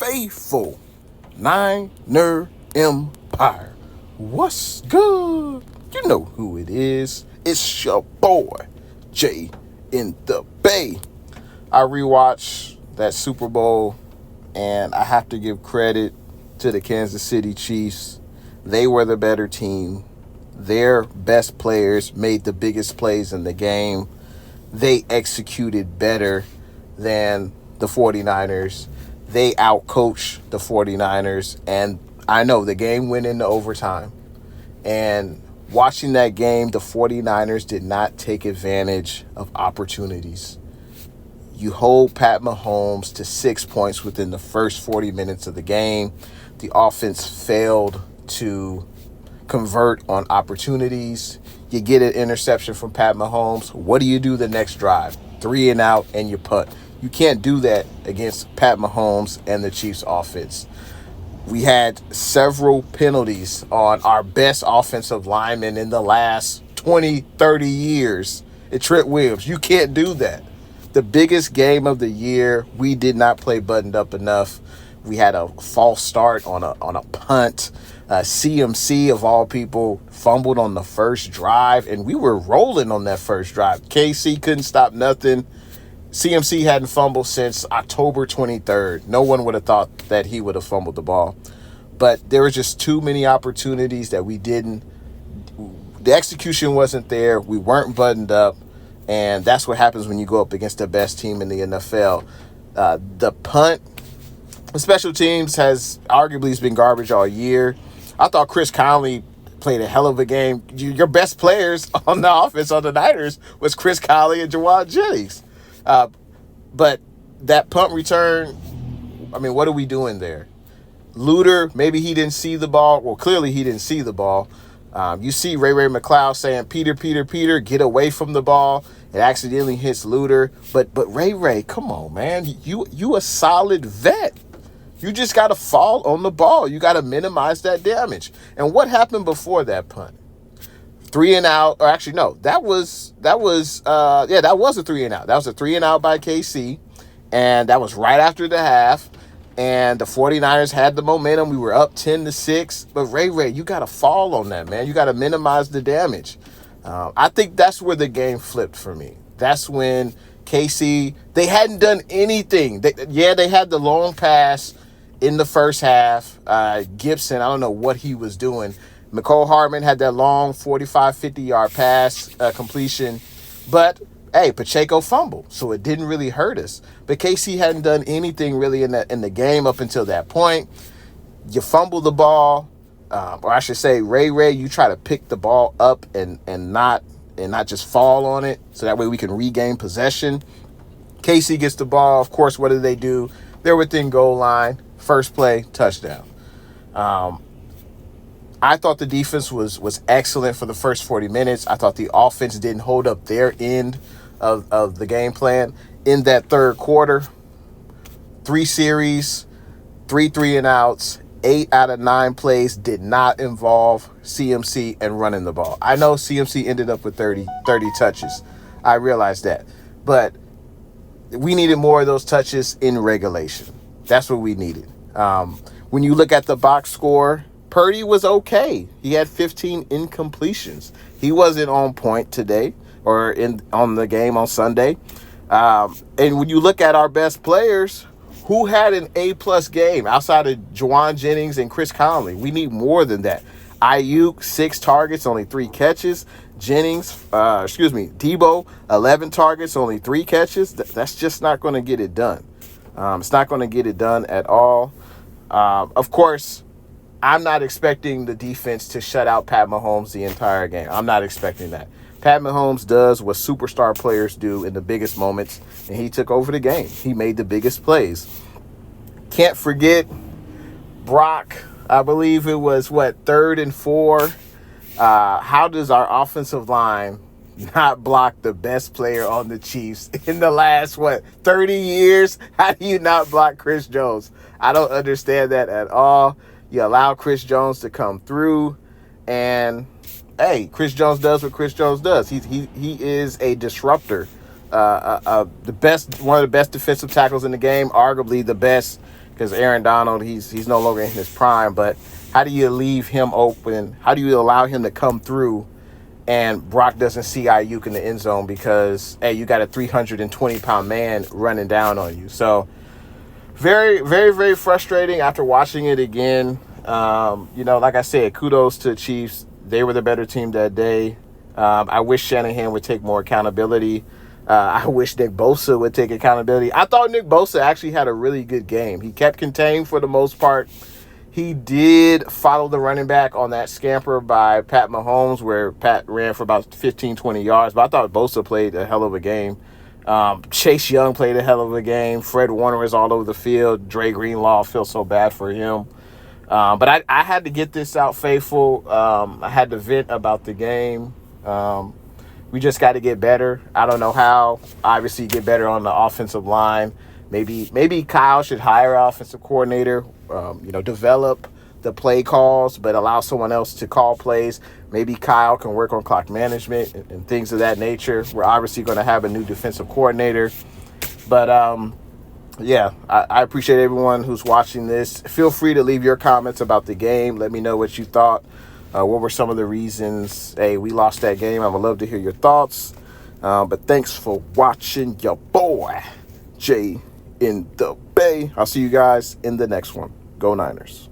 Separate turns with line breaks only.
faithful Niner Empire. What's good? You know who it is. It's your boy, Jay in the Bay. I rewatched that Super Bowl, and I have to give credit to the Kansas City Chiefs. They were the better team. Their best players made the biggest plays in the game. They executed better than the 49ers. They outcoached the 49ers. And I know the game went into overtime. And watching that game, the 49ers did not take advantage of opportunities. You hold Pat Mahomes to 6 points within the first 40 minutes of the game. The offense failed to convert on opportunities. You get an interception from Pat Mahomes. What do you do the next drive? 3 and out, and you punt. You can't do that against Pat Mahomes and the Chiefs offense. We had several penalties on our best offensive lineman in the last 20, 30 years. It's Trent Williams. You can't do that. The biggest game of the year, we did not play buttoned up enough. We had a false start on a punt. CMC, of all people, fumbled on the first drive, and we were rolling on that first drive. KC couldn't stop nothing. CMC hadn't fumbled since October 23rd. No one would have thought that he would have fumbled the ball. But there were just too many opportunities that we didn't. The execution wasn't there. We weren't buttoned up. And that's what happens when you go up against the best team in the NFL. The punt, the special teams has arguably been garbage all year. I thought Chris Conley played a hell of a game. Your best players on the offense on the Niners was Chris Conley and Juwan Jennings. But that punt return, I mean, what are we doing there? Luter, maybe he didn't see the ball. Well, clearly he didn't see the ball. You see Ray McCloud saying, Peter, get away from the ball. It accidentally hits Luter. But Ray, come on, man. You a solid vet. You just got to fall on the ball. You got to minimize that damage. And what happened before that punt? 3 and out, or actually, no, that was a 3 and out. That was a 3 and out by KC. And that was right after the half. And the 49ers had the momentum. We were up 10-6. But Ray, you got to fall on that, man. You got to minimize the damage. I think that's where the game flipped for me. That's when KC, they hadn't done anything. They had the long pass in the first half. Gibson, I don't know what he was doing. McCole Hardman had that long 45, 50-yard pass completion. But, hey, Pacheco fumbled, so it didn't really hurt us. But KC hadn't done anything really in the game up until that point. You fumble the ball, or I should say, Ray, you try to pick the ball up and not just fall on it, so that way we can regain possession. KC gets the ball. Of course, what do? They're within goal line. First play, touchdown. I thought the defense was excellent for the first 40 minutes. I thought the offense didn't hold up their end of the game plan. In that third quarter, 3 series, 3 and outs, 8 out of 9 plays did not involve CMC and running the ball. I know CMC ended up with 30 touches. I realize that. But we needed more of those touches in regulation. That's what we needed. When you look at the box score, Purdy was okay. He had 15 incompletions. He wasn't on point today or on the game on Sunday. And when you look at our best players, who had an A-plus game outside of Juwan Jennings and Chris Conley? We need more than that. Ayuk, 6 targets, only 3 catches. Debo, 11 targets, only 3 catches. That's just not going to get it done. It's not going to get it done at all. Of course, I'm not expecting the defense to shut out Pat Mahomes the entire game. I'm not expecting that. Pat Mahomes does what superstar players do in the biggest moments, and he took over the game. He made the biggest plays. Can't forget Brock. I believe it was, 3rd and 4. How does our offensive line not block the best player on the Chiefs in the last, 30 years? How do you not block Chris Jones? I don't understand that at all. You allow Chris Jones to come through, and hey, Chris Jones does what Chris Jones does. He is a disruptor. One of the best defensive tackles in the game, arguably the best because Aaron Donald, he's no longer in his prime. But how do you leave him open? How do you allow him to come through and Brock doesn't see Ayuk in the end zone because, hey, you got a 320-pound man running down on you? So very, very, very frustrating after watching it again. Like I said, kudos to the Chiefs. They were the better team that day. I wish Shanahan would take more accountability. I wish Nick Bosa would take accountability. I thought Nick Bosa actually had a really good game. He kept contained for the most part. He did follow the running back on that scamper by Pat Mahomes, where Pat ran for about 15, 20 yards. But I thought Bosa played a hell of a game. Chase Young played a hell of a game. Fred Warner is all over the field. Dre Greenlaw, feels so bad for him. But I had to get this out, faithful. I had to vent about the game. We just got to get better. I don't know how. Obviously, get better on the offensive line. Maybe Kyle should hire an offensive coordinator. Develop the play calls, but allow someone else to call plays. Maybe Kyle can work on clock management and things of that nature. We're obviously going to have a new defensive coordinator. But, I appreciate everyone who's watching this. Feel free to leave your comments about the game. Let me know what you thought. What were some of the reasons, hey, we lost that game? I would love to hear your thoughts. But thanks for watching your boy, Jay in the Bay. I'll see you guys in the next one. Go Niners.